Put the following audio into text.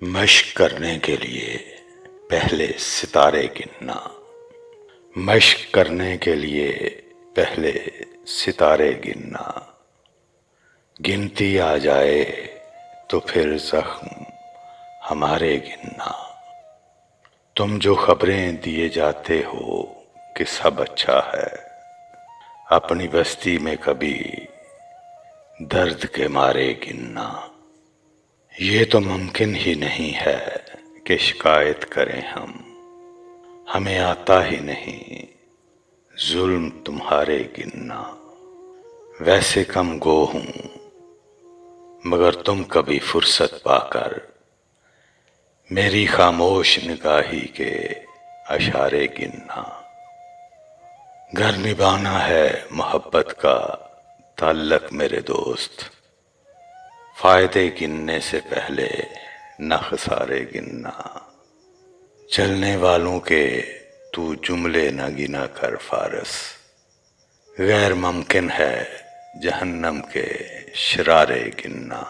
مشق کرنے کے لیے پہلے ستارے گننا، مشق کرنے کے لیے پہلے ستارے گننا، گنتی آ جائے تو پھر زخم ہمارے گننا۔ تم جو خبریں دیے جاتے ہو کہ سب اچھا ہے، اپنی بستی میں کبھی درد کے مارے گننا۔ یہ تو ممکن ہی نہیں ہے کہ شکایت کریں ہم، ہمیں آتا ہی نہیں ظلم تمہارے گننا۔ ویسے کم گو ہوں مگر تم کبھی فرصت پا کر میری خاموش نگاہی کے اشارے گننا۔ گھر نبھانا ہے محبت کا تعلق میرے دوست، فائدے گننے سے پہلے نہ خسارے گننا۔ چلنے والوں کے تو جملے نہ گنا کر فارس، غیر ممکن ہے جہنم کے شرارے گننا۔